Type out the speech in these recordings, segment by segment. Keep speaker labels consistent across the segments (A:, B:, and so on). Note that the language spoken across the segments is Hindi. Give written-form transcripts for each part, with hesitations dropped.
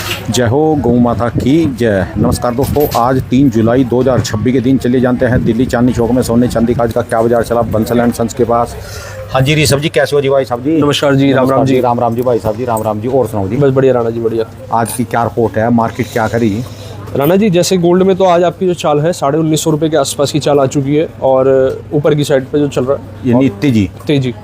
A: जय हो गौ माता की जय। नमस्कार दोस्तों, आज 3 जुलाई 2026 के दिन चले जानते हैं दिल्ली चांदनी चौक में सोने चांदी का आज का क्या बाजार चला बंसल एंड सन्स के पास। हाँ जी री सब्जी कैसे हो जी भाई साहब जी?
B: नमस्कार जी, राम राम जी।
A: राम राम जी भाई साहब जी, राम राम जी। और सुनाओ जी?
B: बस बढ़िया राणा जी, बढ़िया।
A: आज की क्या रिपोर्ट है, मार्केट क्या करी
B: राणा जी? जैसे गोल्ड में तो आज आपकी जो चाल है 1950 रुपये के आसपास की चाल आ चुकी है और ऊपर की साइड पे जो चल रहा है
A: यानी तेजी
B: तेजी।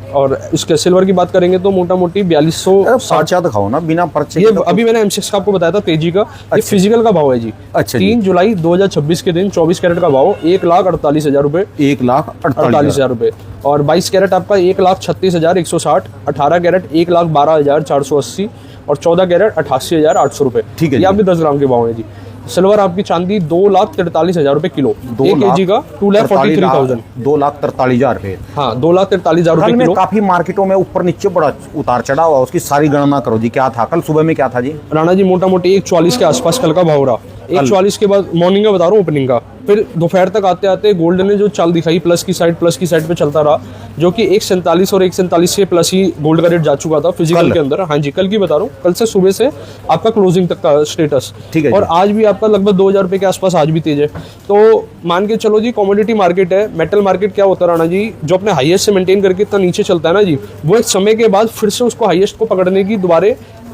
B: और इसके सिल्वर की बात करेंगे तो मोटा मोटी 4260
A: दिखाओ ना बिना पर्चे।
B: ये अभी मैंने M6 का आपको बताया था तेजी का। ये फिजिकल का भाव है जी।
A: अच्छा
B: 3 जुलाई 2026 के दिन 24 कैरेट का भाव 1,48,000 रुपये।
A: 1,48,000
B: रुपये। और 22 कैरेट आपका 1,36,160। 18 कैरेट 1,12,480 और 14 कैरेट 88,800 रुपये।
A: ठीक है,
B: ये आपके 10 ग्राम के भाव है जी। सिल्वर आपकी चांदी 2,43,000 रुपये किलो। 1 kg का 2,43,000।
A: 2,43,000 रुपये।
B: हाँ 2,43,000 रुपये किलो।
A: काफी मार्केटों में ऊपर नीचे बड़ा उतार चढ़ा हुआ, उसकी सारी गणना करो जी। क्या था कल सुबह में, क्या था जी?
B: राणा जी मोटा मोटी 1,44 के आसपास कल का भाव रहा। 1,44 के बाद मॉर्निंग का बता रहा हूँ, ओपनिंग का। फिर दोपहर तक आते आते गोल्ड ने जो चाल दिखाई प्लस की साइड पे चलता रहा, जो कि 1,47 और 1,47 से प्लस ही गोल्ड का रेट जा चुका था फिजिकल के अंदर। हाँ जी, कल की बता रहा हूँ, कल से सुबह से आपका क्लोजिंग तक का स्टेटस।
A: ठीक है।
B: और आज भी आपका लगभग 2,000 रुपये के आसपास आज भी तेज है। तो मान के चलो जी, कमोडिटी मार्केट है। मेटल मार्केट क्या होता है राणा जी, जो अपने हाईएस्ट से मेंटेन करके इतना नीचे चलता है ना जी, वो एक समय के बाद फिर से उसको हाईएस्ट को पकड़ने की दोबारा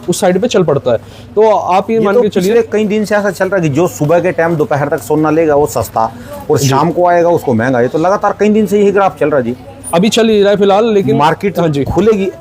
B: उस साइड पे चल पड़ता है। तो आप ये मान के चलिए
A: कई दिन से ऐसा चल रहा है कि जो सुबह के टाइम दोपहर तक सोना लेगा वो सस्ता और शाम को आएगा उसको महंगा। ये तो लगातार कई दिन से यही ग्राफ चल रहा है जी।
B: अभी चल ही रहा है फिलहाल, लेकिन
A: मार्केट
B: हाँ जी
A: खुलेगी,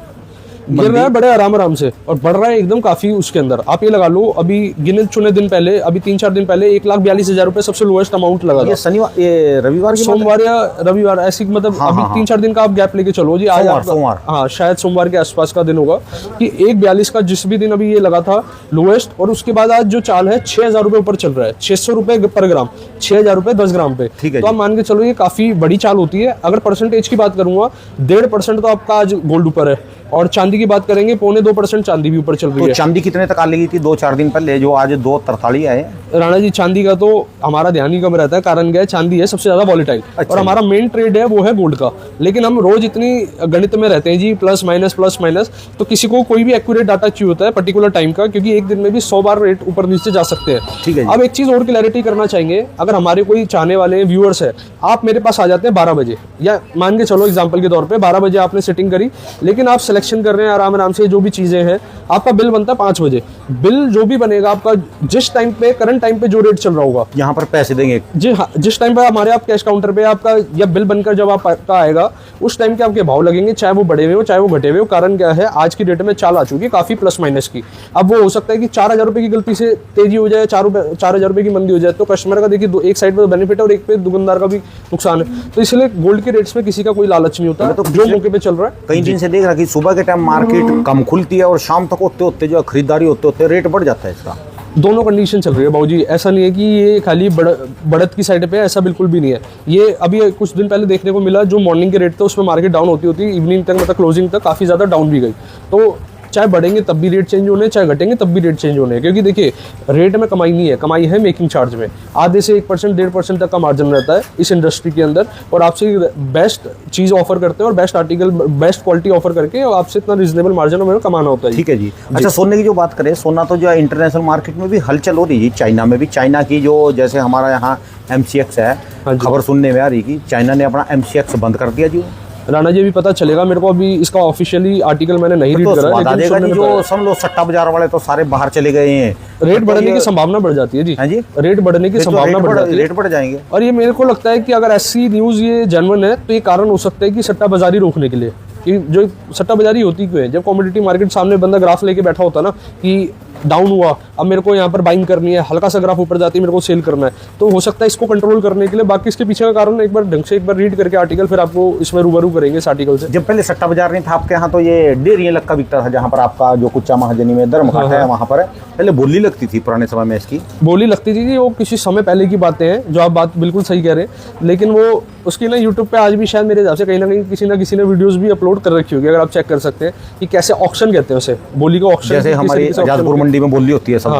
B: गिर रहा है बड़े आराम से और बढ़ रहा है एकदम काफी। उसके अंदर आप ये लगा लो, अभी गिने चुने दिन पहले, अभी 3-4 दिन पहले 1,42,000 रुपए सबसे लोएस्ट अमाउंट लगा।
A: ये शनिवार, ये रविवार,
B: सोमवार या रविवार ऐसी, मतलब
A: हाँ,
B: अभी
A: हाँ,
B: 3-4 दिन का आप गैप लेके चलो जी। आज
A: सोमवार,
B: हाँ शायद सोमवार के आसपास का दिन होगा कि 1,42 का जिस भी दिन अभी ये लगा था लोएस्ट। और उसके बाद आज जो चाल है 6,000 रुपए ऊपर चल रहा है, 600 रुपए पर ग्राम, 6,000 रुपए 10 ग्राम पे। तो आप मान के चलो ये काफी बड़ी चाल होती है। अगर परसेंटेज की बात करूंगा 1.5% तो आपका आज गोल्ड ऊपर है। और चांदी की बात करेंगे 2.25% चांदी भी ऊपर चल रही है।
A: तो चांदी कितने तक आ लगी थी 2-4 दिन पहले, जो आज 2,43 है?
B: राणा जी चांदी का तो हमारा ध्यान ही कम रहता है, कारण क्या है, चांदी है सबसे ज्यादा वॉलेटाइल।
A: अच्छा।
B: और हमारा मेन ट्रेड है वो है गोल्ड का। लेकिन हम रोज इतनी गणित में रहते हैं जी, प्लस माइनस, तो किसी को कोई भी एक्यूरेट डाटा चाहिए होता है पर्टिकुलर टाइम का, क्योंकि एक दिन में भी 100 बार रेट ऊपर नीचे जा सकते हैं।
A: ठीक है।
B: अब एक चीज और क्लैरिटी करना चाहेंगे, अगर हमारे कोई चाहने वाले व्यूअर्स है, आप मेरे पास आ जाते हैं 12 बजे, या मान के चलो एग्जाम्पल के तौर पर 12 बजे आपने सेटिंग करी, लेकिन आप सिलेक्शन कर रहे हैं आराम से, जो भी चीजें हैं, आपका बिल बनता है 5 बजे। बिल जो भी बनेगा आपका जिस टाइम पे, करंट टाइम पे जो रेट चल रहा होगा,
A: यहाँ पर पैसे देंगे
B: जी हाँ, जिस टाइम पे हमारे आप कैश काउंटर पे आपका या बिल बनकर जब आपका आएगा, उस टाइम के आपके भाव लगेंगे, चाहे वो बढ़े हुए हो चाहे वो घटे हुए हो। कारण क्या है, आज की डेट में चाल आ चुकी है काफी प्लस माइनस की। अब वो हो सकता है कि 4,000 रुपए की गलती से तेजी हो जाए, 4,000 रुपए की मंदी हो जाए, तो कस्टमर का देखिए एक साइड पे बेनिफिट है और एक पे दुकानदार का भी नुकसान है। तो इसलिए गोल्ड के रेट्स में किसी का कोई लालच नहीं होता, तो जो मौके पे चल रहा है।
A: कई दिन से देख रहा कि सुबह के टाइम मार्केट कम खुलती है और शाम तक होते जो खरीदारी होते रेट बढ़ जाता है। इसका
B: दोनों कंडीशन चल रही है बाबूजी। ऐसा नहीं है कि ये खाली बढ़त की साइड पे, ऐसा बिल्कुल भी नहीं है। ये अभी कुछ दिन पहले देखने को मिला, जो मॉर्निंग के रेट थे उसमें मार्केट डाउन होती इवनिंग तक, मतलब क्लोजिंग तक काफ़ी ज़्यादा डाउन भी गई। तो चाहे बढ़ेंगे तब भी रेट चेंज होने, चाहे घटेंगे तब भी रेट चेंज होने, क्योंकि देखिए रेट में कमाई नहीं है, कमाई है मेकिंग चार्ज में। आधे से 1% 1.5% तक का मार्जिन रहता है इस इंडस्ट्री के अंदर। और आपसे बेस्ट चीज़ ऑफर करते हैं और best article, best quality offer करके आपसे इतना रीजनेबल मार्जिन हमें कमाना होता है।
A: ठीक है जी। अच्छा, सोने की जो बात करें, सोना तो जो है इंटरनेशनल मार्केट में भी हलचल हो रही है, चाइना में भी। चाइना की जो, जैसे हमारा यहाँ MCX है, खबर सुनने में आ रही कि चाइना ने अपना MCX बंद कर दिया जी।
B: राणा जी अभी पता चलेगा मेरे को, अभी इसका ऑफिशियली आर्टिकल मैंने नहीं रीड करा, लेकिन
A: जो समझ लो सट्टा बाजार वाले तो सारे बाहर चले गए हैं,
B: रेट बढ़ने की संभावना बढ़ जाती है जी।
A: हाँ जी,
B: रेट बढ़ने की संभावना बढ़ जाती है,
A: रेट बढ़ जाएंगे।
B: और ये मेरे को लगता है कि अगर ऐसी न्यूज़ ये जेन्युइन है, तो ये कारण हो सकता है कि सट्टा बाजारी रोकने के लिए। कि जो सट्टा बाजारी होती क्यों है, जब कमोडिटी मार्केट सामने बंदा ग्राफ लेके बैठा होता है ना कि डाउन हुआ, अब मेरे को यहाँ पर बाइंग करनी है, हल्का सा ग्राफ ऊपर जाती है, मेरे को सेल करना है, तो हो सकता है इसको कंट्रोल करने के लिए। बाकी इसके पीछे का कारण एक बार ढंग से एक बार रीड करके आर्टिकल, फिर आपको इसमें रूबरू करेंगे इस आर्टिकल से।
A: जब पहले सट्टा बाजार नहीं था आपके यहाँ, तो ये डेढ़ लाख का बिकता था, जहाँ पर आपका जो कुच्चा महाजनी में धर्मघाट है वहाँ पर पहले बोली लगती थी, पुराने समय में इसकी
B: बोली लगती थी। वो किसी समय पहले की बातें हैं, जो आप बात बिल्कुल सही कह रहे हैं, लेकिन वो उसकी ना यूट्यूब पे आज भी शायद मेरे हिसाब से कहीं ना कहीं किसी ने वीडियोस भी अपलोड कर रखी होगी, अगर आप चेक कर सकते हैं कि कैसे ऑक्शन कहते हैं उसे, बोली का ऑक्शन,
A: जैसे हमारी आजादपुर मंडी में बोली होती है सब।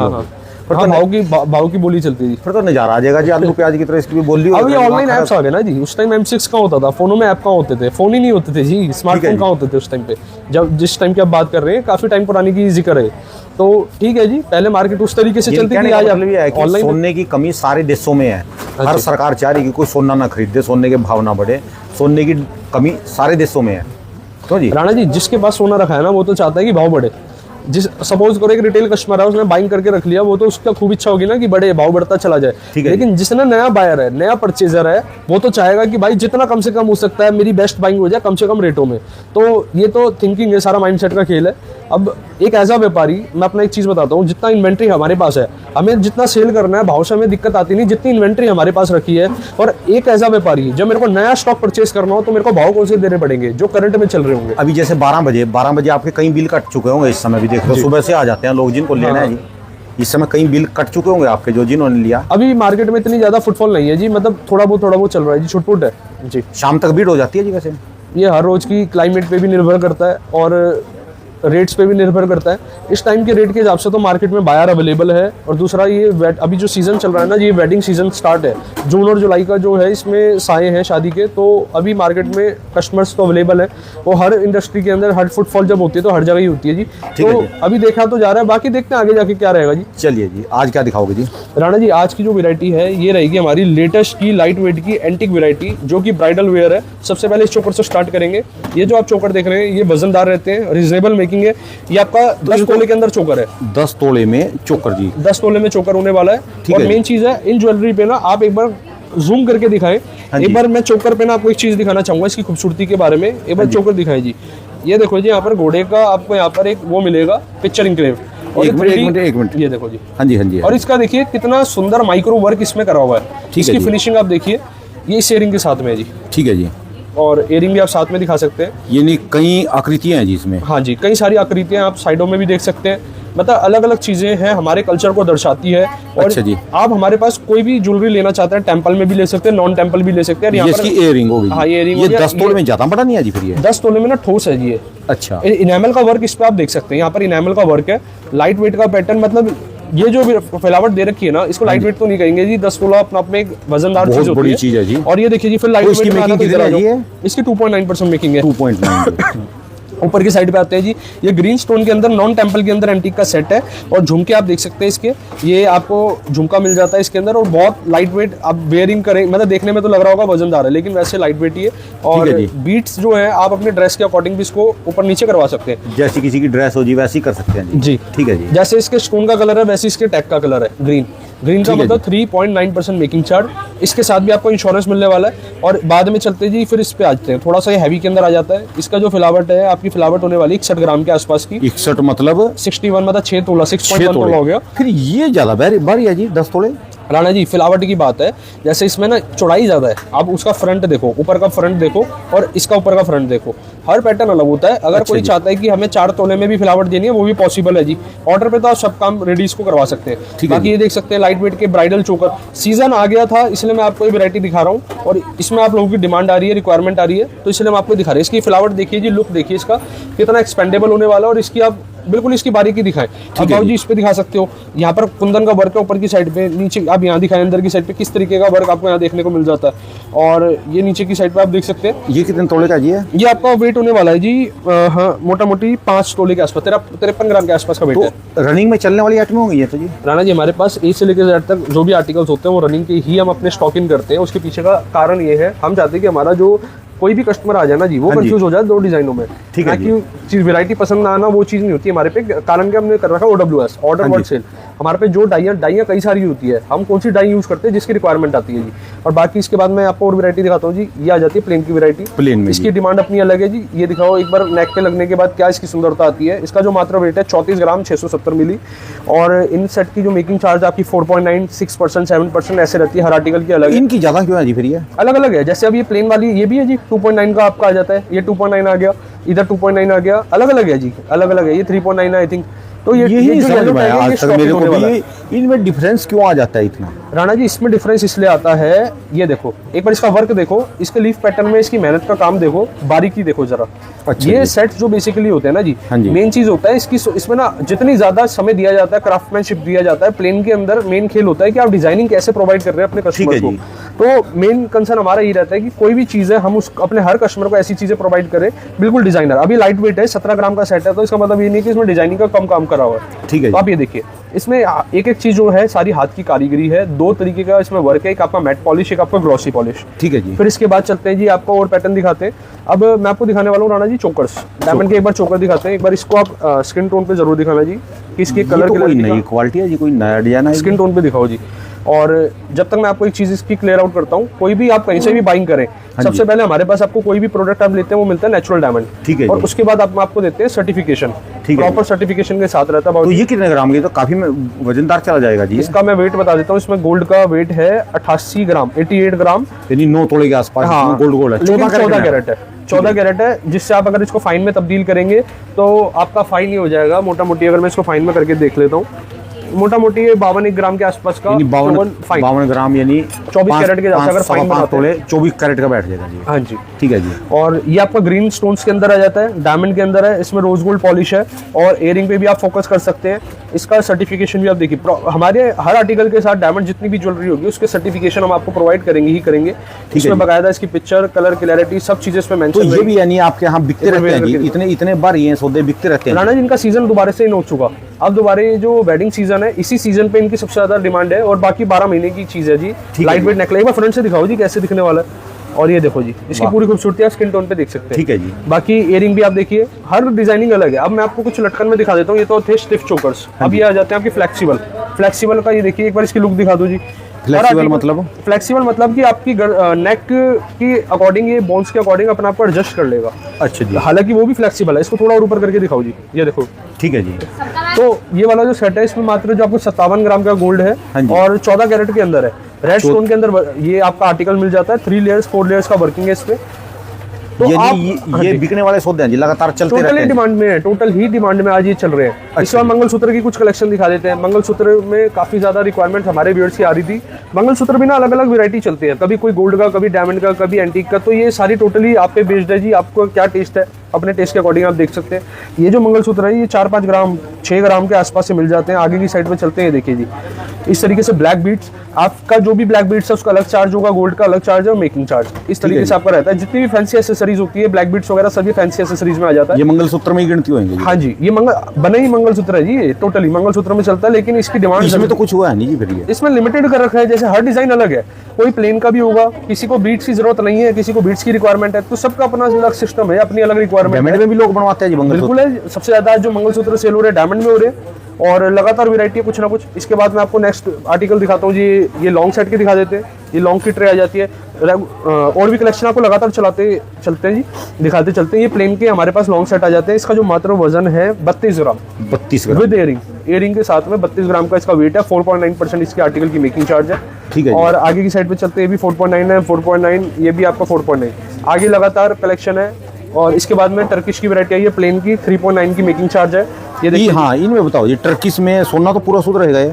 B: भाव की बोली चलती थी।
A: फिर तो नजारा आ जाएगा जी, आलू प्याज की तरह इसकी भी बोली।
B: अब ये ऑनलाइन ऐप्स आ गए ना जी। उस टाइम M6 कहाँ होता था, फोनों में ऐप कहाँ होते थे, फोन ही नहीं होते थे जी, स्मार्टफोन कहाँ होते थे उस टाइम पे, जब जिस टाइम की आप बात कर रहे हैं, काफी टाइम पुरानी की जिक्र है। तो ठीक है जी, पहले मार्केट उस तरीके से चलती थी, आज
A: मतलब ये है कि
B: ऑनलाइन
A: सोने की कमी सारे देशों में है। हर सरकार चाह रही है कि कोई सोना ना खरीदे, सोने के भाव ना बढ़े, सोने की कमी सारे देशों में है। तो जी
B: राणा जी, जिसके पास सोना रखा है ना, वो तो चाहता है कि भाव बढ़े। जिस सपोज करो एक रिटेल कस्टमर है, उसने बाइंग करके रख लिया, वो तो उसका खूब इच्छा होगी ना कि बड़े भाव बढ़ता चला जाए।
A: ठीक है।
B: लेकिन जिसने नया बायर है, नया परचेजर है, वो तो चाहेगा कि भाई जितना कम से कम हो सकता है मेरी बेस्ट बाइंग हो जाए कम से कम रेटों में। तो ये तो थिंकिंग है, सारा माइंडसेट का खेल है। अब एक ऐसा व्यापारी, मैं अपना एक चीज बताता हूँ, जितना इन्वेंट्री हमारे पास है, हमें जितना सेल करना है, भाव से हमें दिक्कत आती नहीं, जितनी इन्वेंट्री हमारे पास रखी है। और एक ऐसा व्यापारी, जब मेरे को नया स्टॉक परचेस करना हो तो मेरे को भाव कौन से देने पड़ेंगे, जो करंट में चल रहे होंगे।
A: अभी जैसे 12 बजे आपके कई बिल कट चुके होंगे इस समय भी, देख लो सुबह से आ जाते हैं लोग जिनको लेना है जी। इस समय कई बिल कट चुके होंगे आपके जो जिन्होंने लिया।
B: अभी मार्केट में इतनी ज्यादा फुटफॉल नहीं है जी, मतलब थोड़ा बहुत चल रहा है जी, छुटपुट है जी।
A: शाम तक भीड़ हो जाती है जी वैसे?
B: ये हर रोज की क्लाइमेट पे भी निर्भर करता है और रेट्स पे भी निर्भर करता है। इस टाइम के रेट के हिसाब से तो मार्केट में बायर अवेलेबल है। और दूसरा ये अभी जो सीजन चल रहा है ना, ये वेडिंग सीजन स्टार्ट है, जून और जुलाई का जो है, इसमें साए हैं शादी के, तो अभी मार्केट में कस्टमर्स तो अवेलेबल है। वो हर इंडस्ट्री के अंदर हर फुटफॉल जब होती है तो हर जगह ही होती है जी। तो अभी देखा तो जा रहा है, बाकी देखते हैं आगे जाके क्या रहेगा जी।
A: चलिए जी, आज क्या दिखाओगे जी?
B: राणा जी, आज की जो वैरायटी है ये रहेगी हमारी लेटेस्ट की लाइट वेट की एंटिक वैरायटी, जो कि ब्राइडल वेयर है। सबसे पहले इस चोकर से स्टार्ट करेंगे। ये जो आप चोकर देख रहे हैं, ये वजनदार रहते हैं, रिजनेबल मेकिंग है। ये आपका 10 तोले के अंदर चोकर है।
A: 10 तोले में चोकर जी? 10
B: तोले में चोकर होने वाला है। और मेन चीज है, इन ज्वेलरी पे ना आप एक बार जूम करके दिखाएं। एक बार मैं चोकर पे ना आपको एक चीज दिखाना चाहूंगा इसकी खूबसूरती के बारे में। एक बार चोकर दिखाएं जी। ये देखो जी, यहाँ पर घोड़े का आपको यहाँ पर एक वो मिलेगा, पिक्चर इंक्रेव। और
A: एक मिनट
B: ये देखो जी।
A: हाँ जी, हाँ जी।
B: और इसका देखिए कितना सुंदर माइक्रो वर्क इसमें करा हुआ है। इसकी फिनिशिंग आप देखिए, ये इस इयरिंग के साथ में है जी।
A: ठीक है जी।
B: और इयरिंग भी आप साथ में दिखा सकते हैं।
A: ये नहीं, कई आकृतियां हैं जी इसमें?
B: हाँ जी, कई सारी आकृतियां आप साइडों में भी देख सकते हैं। मतलब अलग अलग चीजें हैं, हमारे कल्चर को दर्शाती है। और
A: अच्छा जी।
B: आप हमारे पास कोई भी ज्वेलरी लेना चाहते हैं, टेम्पल में भी ले सकते हैं, नॉन टेम्पल भी ले सकते हैं।
A: ये इसकी इयरिंग होगी?
B: हाँ, ये इयरिंग।
A: ये 10 तोले में ज्यादा बड़ा नहीं है जी फिर? ये
B: 10 तोले में ना ठोस है जी ये।
A: अच्छा।
B: इनेमल का वर्क इस पे आप देख सकते हैं, यहाँ पर इनेमल का वर्क है, लाइट वेट का पैटर्न। मतलब ये जो फैलावट दे रखी है ना, इसको लाइट वेट तो नहीं कहेंगे जी। 10 तोला अपना में एक वजनदार चीज होती है।
A: चीज है जी।
B: और ये देखिए जी, फिर लाइट वेट में आना
A: है।
B: इसकी 2.9% मेकिंग है।
A: 2.9।
B: ऊपर की साइड पे आते हैं जी, ये ग्रीन स्टोन के अंदर नॉन टेम्पल के अंदर एंटीक का सेट है। और झुमके आप देख सकते हैं इसके, ये आपको झुमका मिल जाता है इसके अंदर। और बहुत लाइट वेट, आप वेयरिंग करें, मतलब देखने में तो लग रहा होगा वजनदार है, लेकिन वैसे लाइट वेट ही है। और बीट्स जो है, आप अपने ड्रेस के अकॉर्डिंग भी इसको ऊपर नीचे करवा सकते हैं।
A: जैसी किसी की ड्रेस हो जी वैसी कर सकते हैं
B: जी।
A: ठीक है जी।
B: जैसे इसके स्टोन का कलर है, वैसे इसके टैग का कलर है ग्रीन का मतलब 3.9% मेकिंग चार्ज। इसके साथ भी आपको इंश्योरेंस मिलने वाला है। और बाद में चलते जी, फिर इस पे आ जाते हैं, थोड़ा सा ये हैवी के अंदर आ जाता है। इसका जो फिलावट है, आपकी फिलावट होने वाली 61 ग्राम के आसपास की।
A: 61 मतलब
B: 61 मतलब 6 तोला, 6.1 तोला हो गया।
A: फिर ये ज्यादा भारी है जी 10 तोले?
B: राणा जी, फिलावट की बात है, जैसे इसमें ना चौड़ाई ज्यादा है। आप उसका फ्रंट देखो, ऊपर का फ्रंट देखो और इसका ऊपर का फ्रंट देखो, हर पैटर्न अलग होता है। अगर कोई चाहता है कि हमें 4 तोले में भी फिलावट देनी है, वो भी पॉसिबल है जी। ऑर्डर पे तो आप सब काम रेडी इसको करवा सकते हैं। बाकी ये देख सकते हैं लाइट वेट के ब्राइडल चोकर। सीजन आ गया था, इसलिए मैं आपको ये वैरायटी दिखा रहा हूँ। और इसमें आप लोगों की डिमांड आ रही है, रिक्वायरमेंट आ रही है, तो इसलिए हम आपको दिखा रहे हैं। इसकी फिलावट देखिए जी, लुक देखिए इसका कितना एक्सपेंडेबल होने वाला है। और इसकी आप बिल्कुल इसकी बारीकी दिखाएं। अब बाबू जी, इस पे दिखा सकते हो, यहाँ पर कुंदन का वर्क है ऊपर की साइड पे, नीचे आप यहाँ दिखाएं अंदर की साइड पे किस तरीके का वर्क आपको यहाँ देखने को मिल जाता है। और ये नीचे की साइड पे आप देख सकते हैं।
A: ये कितने तोले का जी है?
B: ये आपका वेट होने वाला है जी, हाँ, मोटा मोटी 5 तोले के आसपास, 53 ग्राम के आसपास का वेट है।
A: रनिंग में चलने वाली आइटम होंगी ये तो जी?
B: राणा जी, हमारे पास A से लेकर Z तक जो भी आर्टिकल्स होते हैं, वो रनिंग के ही हम अपने स्टॉकिंग करते हैं। उसके पीछे का कारण ये है, हम चाहते हैं कि हमारा जो कोई भी कस्टमर आ जाए ना जी, वो कंफ्यूज हो जाए दो डिजाइनों में।
A: ठीक है
B: कि चीज वैरायटी पसंद ना आना, वो चीज नहीं होती हमारे पे। कारण के हमने कर रखा OWS, ऑर्डर वर्ड सेल। हमारे पे जो डाइयाँ कई सारी होती है, हम कौन सी डाई यूज करते हैं जिसकी रिक्वायरमेंट आती है जी। और बाकी इसके बाद मैं आपको और वैरायटी दिखाता हूँ जी। ये आ जाती है प्लेन की वैरायटी।
A: प्लेन में
B: इसकी डिमांड अपनी अलग है जी। ये दिखाओ एक बार, नेक पे लगने के बाद क्या इसकी सुंदरता आती है। इसका जो मात्र वेट है 34 ग्राम 670 मिली। और इन सेट की जो मेकिंग चार्ज आपकी 4.9, 6%, 7% ऐसे रहती है, हर आर्टिकल की अलग है।
A: इनकी ज्यादा क्यों है जी फिर? ये
B: अलग अलग है। जैसे अब ये प्लेन वाली ये भी है जी, 2.9 का आपका आ जाता है। ये 2.9 आ गया, इधर 2.9 आ गया, अलग अलग है जी, अलग अलग है। ये 3.9 आई थिंक। तो ये
A: समझ में आया आज तक मेरे को भी, इनमें डिफरेंस क्यों आ जाता है इतना?
B: राणा जी, इसमें डिफरेंस इसलिए आता है, ये देखो एक बार इसका वर्क देखो, इसके लीफ पैटर्न में इसकी मेहनत का काम देखो, बारीकी देखो जरा।
A: अच्छा,
B: ये सेट जो बेसिकली होते हैं ना जी, मेन चीज होता है इसकी, इसमें ना जितनी ज्यादा समय दिया जाता है, क्राफ्टमैनशिप दिया जाता है। प्लेन के अंदर मेन खेल होता है कि आप डिजाइनिंग कैसे प्रोवाइड कर रहे हैं अपने कस्टमर को। तो मेन कंसर्न हमारा ये रहता है कि कोई भी चीज है, हम उस अपने हर कस्टमर को ऐसी चीजें प्रोवाइड करें बिल्कुल डिजाइनर। अभी लाइट वेट है, 17 ग्राम का सेट है, तो इसका मतलब ये नहीं कि इसमें डिजाइनिंग का कम काम करा हुआ है।
A: ठीक है
B: तो आप ये देखिए, इसमें एक एक चीज जो है सारी हाथ की कारीगरी है। दो तरीके का इसमें वर्क है, एक आपका मैट पॉलिश, एक आपका ग्लॉसी पॉलिश।
A: ठीक है जी।
B: फिर इसके बाद चलते हैं जी, आपको और पैटर्न दिखाते हैं। अब मैं आपको दिखाने वाला हूँ राणा जी चोकर्स, डायमंड के एक बार चोकर दिखाते हैं। एक बार इसको आप स्किन टोन पे जरूर दिखाना जी, कि इसके कलर
A: तो कोई नई क्वालिटी है जी, कोई नया डिजाइन है।
B: स्किन टोन पे दिखाओ जी। और जब तक मैं आपको एक चीज इसकी क्लियर आउट करता हूँ, कोई भी आप कहीं से भी बाइंग करें, सबसे पहले हमारे पास आपको कोई भी प्रोडक्ट आप लेते हैं वो मिलता है नेचुरल डायमंड।
A: ठीक है।
B: और उसके बाद आप आपको देते हैं सर्टिफिकेशन, प्रॉपर सर्टिफिकेशन के साथ रहता है।
A: तो ये कितने ग्राम की, तो काफी वजनदार चला जाएगा जी।
B: इसका मैं वेट बता देता हूँ, इसमें गोल्ड का वेट है 88 ग्राम, 88 ग्राम,
A: यानी 9 तोले के आसपास।
B: हाँ,
A: गोल्ड है,
B: 14 कैरेट है। 14 कैरेट है, जिससे आप अगर इसको फाइन में तब्दील करेंगे तो आपका फाइन ही हो जाएगा। मोटा मोटी अगर मैं इसको फाइन में करके देख लेता हूँ, मोटा मोटी 52 ग्राम के आसपास का
A: 52 ग्राम, यानी
B: 24 कैरेट के अगर फाइन बनाते हैं
A: 24 कैरेट का बैठ जाएगा जी।
B: हाँ जी,
A: ठीक है जी।
B: और ये आपका ग्रीन स्टोन्स के अंदर आ जाता है, डायमंड के अंदर है, इसमें रोज गोल्ड पॉलिश है, और इयरिंग पे भी आप फोकस कर सकते हैं। इसका सर्टिफिकेशन भी आप देखिए, हमारे हर आर्टिकल के साथ डायमंड जितनी भी ज्वेलरी होगी उसके सर्टिफिकेशन हम आपको प्रोवाइड करेंगे ही करेंगे। इसमें बकायदा इसकी पिक्चर, कलर, क्लैरिटी, सब चीजें इसमें मेंशन
A: है। तो ये भी यानी आपके यहाँ बिकते रहते हैं जी, इतने बार ये सौदे बिकते रहते हैं।
B: राणा जी, इनका सीजन दोबारा से इन हो चुका। अब दोबारा ये जो वेडिंग सीजन है, इसी सीजन पे इनकी सबसे ज्यादा डिमांड है, और बाकी 12 महीने की चीज है जी। लाइट वेट नेकलेस, एक बार फ्रंट से दिखाओ जी कैसे दिखने वाला है। और ये देखो जी, इसकी पूरी खूबसूरती आप स्किन टोन पे देख सकते हैं।
A: ठीक है जी।
B: बाकी इयरिंग भी आप देखिए, हर डिजाइनिंग अलग है। अब मैं आपको कुछ लटकन में दिखा देता हूँ। ये तो थे स्टिफ चोकर्स, अब ये आ जाते हैं आपके फ्लेक्सिबल का। ये देखिए, एक बार इसकी लुक दिखा दो जी।
A: फ्लेक्सिबल मतलब
B: कि आपकी नेक की अकॉर्डिंग, ये बोन्स के अकॉर्डिंग अपने आप को एडजस्ट कर लेगा।
A: अच्छा जी।
B: हालांकि वो भी फ्लेक्सिबल है। इसको थोड़ा और ऊपर करके दिखाओ जी, ये देखो।
A: ठीक है जी।
B: तो ये वाला जो सेट है, इसमें मात्र जो आपको 57 ग्राम का गोल्ड है और 14 कैरेट के अंदर है। रेड स्टोन के अंदर ये आपका आर्टिकल मिल जाता है। 3 लेयर्स 4 लेयर्स का वर्किंग है इसमें।
A: तो ये बिकने वाले सौदे हैं जी, लगातार चलते रहते हैं।
B: टोटल डिमांड में है, टोटल ही डिमांड में आज ये चल रहे हैं। इसके बाद मंगलसूत्र की कुछ कलेक्शन दिखा देते हैं। मंगलसूत्र में काफी ज्यादा रिक्वायरमेंट हमारे व्यूअर्स की आ रही थी। मंगलसूत्र भी ना अलग अलग वैरायटी चलती है, कभी कोई गोल्ड का, कभी डायमंड का, कभी एंटीक का। तो ये सारी टोटली आप पे बेस्ड है जी, आपको क्या टेस्ट है, अपने टेस्ट के अकॉर्डिंग आप देख सकते हैं। ये जो मंगलसूत्र है, ये 4-5 ग्राम 6 ग्राम के आसपास से मिल जाते हैं। आगे की साइड में चलते हैं, देखिए जी, इस तरीके से ब्लैक बीट्स, आपका जो भी ब्लैक बीट्स है उसका अलग चार्ज होगा, गोल्ड का अलग चार्ज है, और मेकिंग चार्ज इस तरीके से आपका रहता है। जितनी भी फैंसी एसेसरीज होती है, ब्लैक बीट्स वगैरह सभी फैंसी एसेसरीज में आ जाता है।
A: ये मंगलसूत्र में ही गिनती होंगे।
B: हाँ जी, ये बने ही मंगलसूत्र है जी, ये टोटली मंगलसूत्र में चलता है। लेकिन इसकी डिमांड
A: इसमें तो कुछ हुआ है नहीं जी, फिर ये
B: इसमें लिमिटेड कर रखा है। जैसे हर डिजाइन अलग है, कोई प्लेन का भी होगा, किसी को बीट्स की जरूरत नहीं है, किसी को बीट्स की रिक्वायरमेंट है, तो सबका अपना अलग सिस्टम है, अपनी अलग रिक्वायरमेंट।
A: डायमंड में भी लोग बनवाते हैं जी मंगलसूत्र।
B: बिल्कुल है, सबसे ज्यादा जो मंगलसूत्र सेल हो रहे हैं डायमंड में हो रहे हैं, और लगातार वैरायटी है कुछ ना कुछ। इसके बाद मैं आपको नेक्स्ट आर्टिकल दिखाता हूँ जी। ये लॉन्ग सेट के दिखा देते हैं। ये लॉन्ग की ट्रे आ जाती है। और भी कलेक्शन आपको लगातार चलते हैं जी, दिखाते चलते हैं। ये प्लेन के हमारे पास लॉन्ग सेट आ जाते हैं। इसका जो मात्र वजन है 32 ग्राम,
A: 32 ग्राम
B: विद इयरिंग के साथ में 32 ग्राम का इसका वेट है। 4.9% इसके आर्टिकल की मेकिंग चार्ज है।
A: ठीक है।
B: और आगे की साइड पे चलते हैं, ये भी 4.9 है, 4.9, ये भी आपका 4.9। आगे लगातार कलेक्शन है। और इसके बाद में टर्किश की वैरायटी आई है, प्लेन की 3.9 की मेकिंग चार्ज है। ये देखिए,
A: हाँ, इनमें बताओ ये टर्किश में सोना तो पूरा शुद्ध रहेगा ये?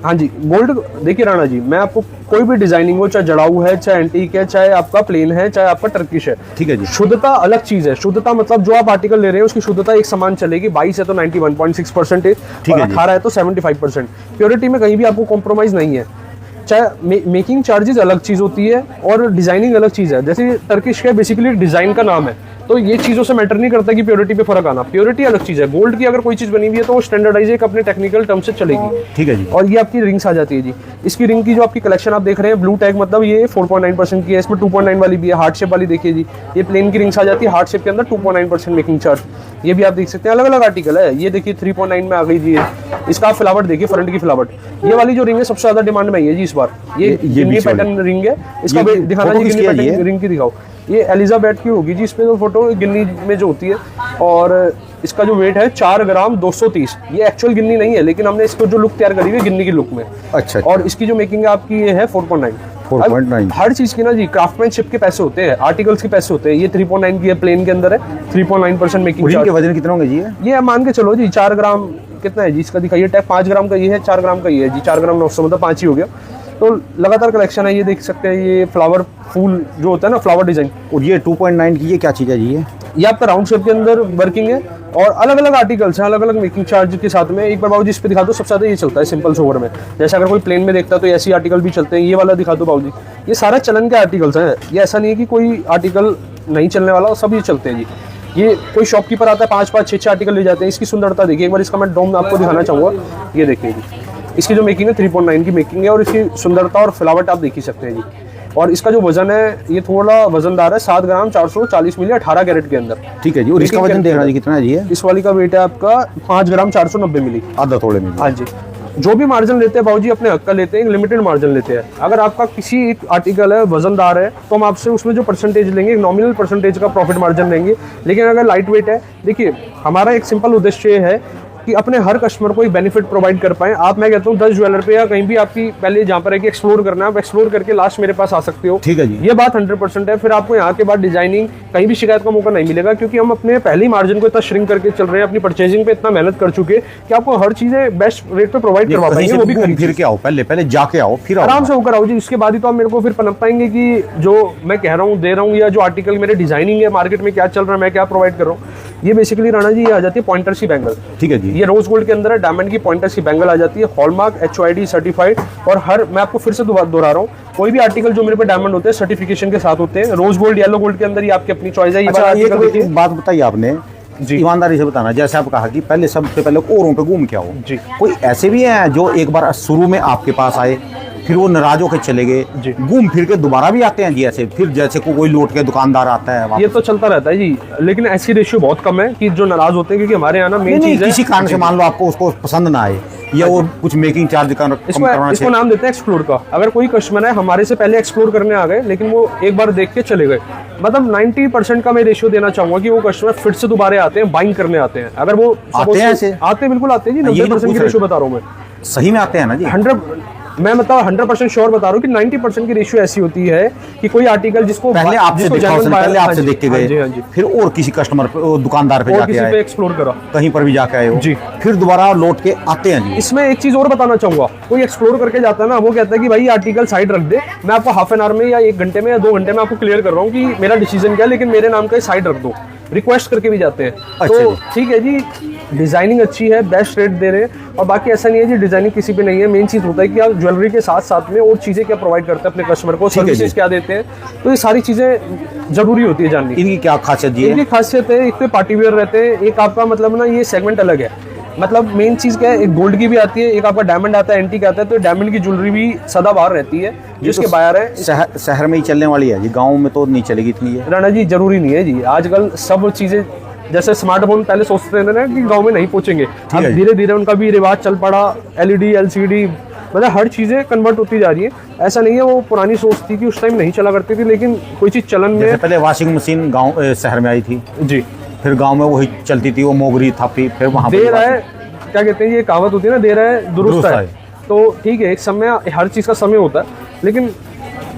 B: हाँ जी, गोल्ड। देखिए राणा जी, मैं आपको कोई भी डिजाइनिंग हो, चाहे जड़ाऊ है, चाहे एंटीक है, चाहे आपका प्लेन है, चाहे आपका टर्किश है,
A: ठीक है जी,
B: शुद्धता अलग चीज है। शुद्धता मतलब जो आप आर्टिकल ले रहे हैं उसकी शुद्धता एक समान चलेगी। 22 है तो 91.6%, 18 है तो 75%। प्योरिटी में कहीं भी आपको कॉम्प्रोमाइज नहीं है। चाहे मेकिंग चार्जेस अलग चीज होती है और डिजाइनिंग अलग चीज है। जैसे टर्किश का बेसिकली डिजाइन का नाम है, तो ये चीजों से मैटर नहीं करता कि प्योरिटी पे फर्क आना। प्योरिटी अलग चीज है। गोल्ड की अगर कोई चीज बनी हुई है तो वो स्टैंडर्डाइज एक अपने टेक्निकल टर्म से चलेगी।
A: ठीक है जी।
B: और ये आपकी रिंग्स आ जाती है जी। इसकी रिंग की जो आपकी कलेक्शन आप देख रहे हैं, ब्लू टैग मतलब ये 4.9% की है। इसमें 2.9 वाली भी है, हार्ट शेप वाली देखिए जी। ये प्लेन की रिंग्स आ जाती है, हार्ट शेप के अंदर 2.9% मेकिंग चार्ज। ये भी आप देख सकते हैं, अलग अलग आर्टिकल है। ये देखिए 3.9 में आ गई जी। इसका आप फ्लावर देखिए, फ्रंट की फ्लावर। ये वाली जो रिंग है सबसे ज्यादा डिमांड में है जी इस बार। ये गिन्नी पैटर्न रिंग है। इसका दिखाना जी, गिन्नी पैटर्न रिंग की दिखाओ। ये एलिजाबेथ की होगी जी। इस पे जो फोटो गिन्नी में जो होती है, और इसका जो वेट है 4 ग्राम 230। ये एक्चुअल गिन्नी नहीं है, लेकिन हमने इसको जो लुक तैयार करी है गिन्नी की लुक में।
A: अच्छा।
B: और इसकी जो मेकिंग है आपकी ये है 4.9। हर चीज की ना जी क्राफ्टमैनशिप के पैसे होते हैं, आर्टिकल्स के पैसे होते हैं। ये 3.9 की है, प्लेन के अंदर है, 3.9% मेकिंग चार्ज।
A: वजन कितना होगा जी?
B: ये मान के चलो जी 4 ग्राम कितना है जी इसका दिखाइए। टैग 5 ग्राम का ये है, 4 ग्राम का ये है जी। 4 ग्राम 900 मतलब 5 ही हो गया। तो लगातार कलेक्शन है। ये देख सकते हैं, ये फ्लावर फूल जो होता है ना, फ्लावर डिजाइन।
A: और ये 2.9 की ये क्या चीज़ है जी?
B: ये आपका राउंड शेप के अंदर वर्किंग है, और अलग अलग आर्टिकल्स हैं, अलग अलग मेकिंग चार्ज के साथ में। एक बार बाबू जी इस पे दिखा दो। सबसे ज्यादा ये चलता है सिंपल सोवर में। जैसे अगर कोई प्लेन में देखता है तो ऐसे आर्टिकल भी चलते हैं। ये वाला दिखा दो बाबू जी। ये सारा चलन के आर्टिकल्स हैं, ये ऐसा नहीं है कि कोई आर्टिकल नहीं चलने वाला, सब ये चलते हैं जी। ये कोई शॉपकीपर आता है 5-5 6-6 आर्टिकल ले जाते हैं। इसकी सुंदरता देखिए एक बार, इसका मैं डोम आपको दिखाना चाहूँगा। ये देखिए जी, इसकी जो मेकिंग है 3.9 की मेकिंग है, और इसकी सुंदरता और फ्लावट आप देख ही सकते हैं जी। और इसका जो वजन है ये थोड़ा वजनदार है, 7 ग्राम 440 मिली 18 कैरेट के अंदर।
A: ठीक है जी। और इसका वजन देखना जी कितना है जी?
B: इस वाली का वेट है आपका 5 ग्राम 490 मिली,
A: आधा थोड़े में।
B: हाँ जी। जो भी मार्जिन लेते हैं बाबूजी अपने हक का लेते हैं, लिमिटेड मार्जिन लेते हैं। अगर आपका किसी एक आर्टिकल है वजनदार है तो हम आपसे उसमें जो परसेंटेज लेंगे, नॉमिनल परसेंटेज का प्रॉफिट मार्जिन लेंगे। लेकिन अगर लाइट वेट है, देखिए हमारा एक सिंपल उद्देश्य ये है कि अपने हर कस्टमर को एक बेनिफिट प्रोवाइड कर पाएं। आप, मैं कहता हूँ 10 ज्वेलर पे या कहीं भी आपकी पहले जहाँ पर है कि एक्सप्लोर करना है, आप एक्सप्लोर करके लास्ट मेरे पास आ सकते हो।
A: ठीक है जी।
B: ये बात 100% है। फिर आपको यहाँ के बाद डिजाइनिंग कहीं भी शिकायत का मौका नहीं मिलेगा, क्योंकि हम अपने पहले ही मार्जिन को इतना श्रिंक करके चल रहे हैं, अपनी परचेजिंग पे इतना मेहनत कर चुके कि आपको हर चीजें बेस्ट रेट पे प्रोवाइड करवा पाएंगे। वो भी
A: फिर के आओ, पहले जाके आओ, फिर
B: आराम से होकर आओ जी। इसके बाद ही तो आप मेरे को फिर पनप पाएंगे कि जो मैं कह रहा हूँ दे रहा हूँ, या जो आर्टिकल मेरे डिजाइनिंग है मार्केट में क्या चल रहा है, मैं क्या प्रोवाइड कर रहा हूँ। ये बेसिकली राणा जी ये आ जाती है पॉइंटर सी बैंगल।
A: ठीक है जी।
B: ये रोज गोल्ड के अंदर है, डायमंड की पॉइंटर सी बैंगल आ जाती है, हॉलमार्क HOID सर्टिफाइड। और हर, मैं आपको फिर से दोहरा रहा हूँ, कोई भी आर्टिकल जो मेरे पे डायमंड होते हैं सर्टिफिकेशन के साथ होते हैं। रोज गोल्ड, येलो गोल्ड के अंदर ये आपकी अपनी चॉइस है।
A: अच्छा, एक बात बताइए आपने जी, ईमानदारी से बताना, जैसे आप कहा कि पहले सबसे पहले औरों पे घूम के आओ
B: जी।
A: कोई ऐसे भी हैं जो एक बार शुरू में आपके पास आए, फिर वो नाराज होकर चले गए, घूम फिर के दोबारा भी आते हैं जी? ऐसे फिर जैसे कोई लौट के दुकानदार आता है,
B: ये तो चलता रहता है जी। लेकिन ऐसी रेशियो बहुत कम है कि जो नाराज होते हैं, क्योंकि हमारे यहाँ ना मेन चीज है
A: किसी कारण से मान लो आपको उसको पसंद ना आए, या वो कुछ मेकिंग चार्ज कम करना,
B: इसको नाम देते हैं एक्सप्लोर का। अगर कोई कस्टमर है हमारे से पहले एक्सप्लोर करने आ गए, लेकिन वो एक बार देख के चले गए, मतलब 90% का मैं रेशियो देना चाहूंगा कि वो कस्टमर फिर से दोबारा आते हैं, बाइंग करने आते हैं। अगर वो
A: आते हैं
B: बिल्कुल आते हैं जी। 90% की रेशियो बता रहा हूँ मैं,
A: सही में आते हैं ना जी?
B: 100% श्योर बता रहा हूँ कि 90% की रेशियो ऐसी होती है कि कोई आर्टिकल जिसको
A: पहले आपसे पहले आपसे देख के गए,
B: हाँ जी,
A: फिर और किसी कस्टमर पे, दुकानदार पे जाके आए,
B: एक्सप्लोर करा,
A: कहीं पर भी जाके आए हो
B: जी,
A: फिर दोबारा लौट के आते हैं जी।
B: इसमें एक चीज और बताना चाहूंगा, कोई एक्सप्लोर करके जाता है ना, वो कहता है कि भाई आर्टिकल साइड रख दे, मैं आपको हाफ एन आवर में या 1 घंटे में या 2 घंटे में आपको क्लियर कर रहा हूँ कि मेरा डिसीजन क्या है, लेकिन मेरे नाम का साइड रख दो। रिक्वेस्ट करके भी जाते हैं। तो ठीक है जी, डिजाइनिंग अच्छी है, बेस्ट रेट दे रहे हैं। और बाकी ऐसा नहीं है जी डिजाइनिंग किसी पे नहीं है, मेन चीज होता है कि आप ज्वेलरी के साथ साथ में और चीजें क्या प्रोवाइड करते हैं अपने कस्टमर को, सर्विसेज क्या देते हैं, तो ये सारी चीजें जरूरी होती है जाननी।
A: इनकी क्या खासियत जी है?
B: इनकी खासियत है, एक तो पार्टी वेयर रहते हैं, एक आपका मतलब ना ये सेगमेंट अलग है। मतलब मेन चीज क्या है, एक गोल्ड की भी आती है, एक आपका डायमंड आता है, एंटीक आता है। तो डायमंड की ज्वेलरी भी सदाबहार रहती है, जिसके बायर है।
A: शहर में ही चलने वाली है जी, गाँव में तो नहीं चलेगी इतनी है
B: राणा जी। जरूरी नहीं है जी, आजकल सब चीजें, जैसे स्मार्टफोन पहले सोचते थे ना कि गांव में नहीं पहुंचेंगे, अब धीरे धीरे उनका भी रिवाज चल पड़ा। LED LCD मतलब हर चीजें कन्वर्ट होती जा रही है। ऐसा नहीं है वो पुरानी सोच थी कि उस टाइम नहीं चला करती थी, लेकिन कोई चीज चलन में,
A: पहले वॉशिंग मशीन गाँव शहर में आई थी
B: जी,
A: फिर गाँव में वही चलती थी, वो मोगरी थापी, फिर वहाँ
B: दे रहा है, क्या कहते हैं ये कहावत होती है ना, दे रहा है दुरुस्त है। तो ठीक है, एक समय, हर चीज का समय होता है, लेकिन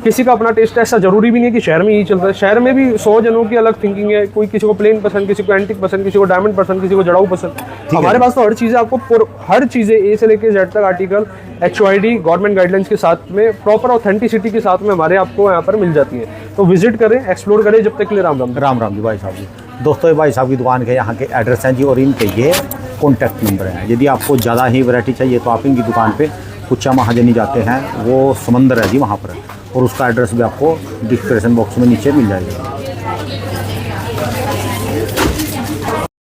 B: किसी का अपना टेस्ट है। ऐसा जरूरी भी नहीं है कि शहर में ही चलता है, शहर में भी 100 जनों की अलग थिंकिंग है। कोई किसी को प्लेन पसंद, किसी को एंटिक पसंद, किसी को डायमंड पसंद, किसी को जड़ाऊ पसंद। हमारे पास तो हर चीज़ है, आपको हर चीज़ें ए से लेके जेड तक आर्टिकल HOID गवर्नमेंट गाइडलाइंस के साथ में, प्रॉपर ऑथेंटिसिटी के साथ में हमारे आपको यहाँ पर मिल जाती है। तो विजिट करें, एक्सप्लोर करें। जब तक के लिए राम राम।
A: राम राम जी भाई साहब जी। दोस्तों, ये भाई साहब की दुकान के यहाँ के एड्रेस हैं जी, और इनके ये कॉन्टैक्ट नंबर है। यदि आपको ज़्यादा ही वैरायटी चाहिए तो आप इनकी दुकान पे कुचा महाजनी जाते हैं, वो समंदर है जी वहाँ पर, और उसका एड्रेस भी आपको डिस्क्रिप्शन बॉक्स में नीचे मिल जाएगा।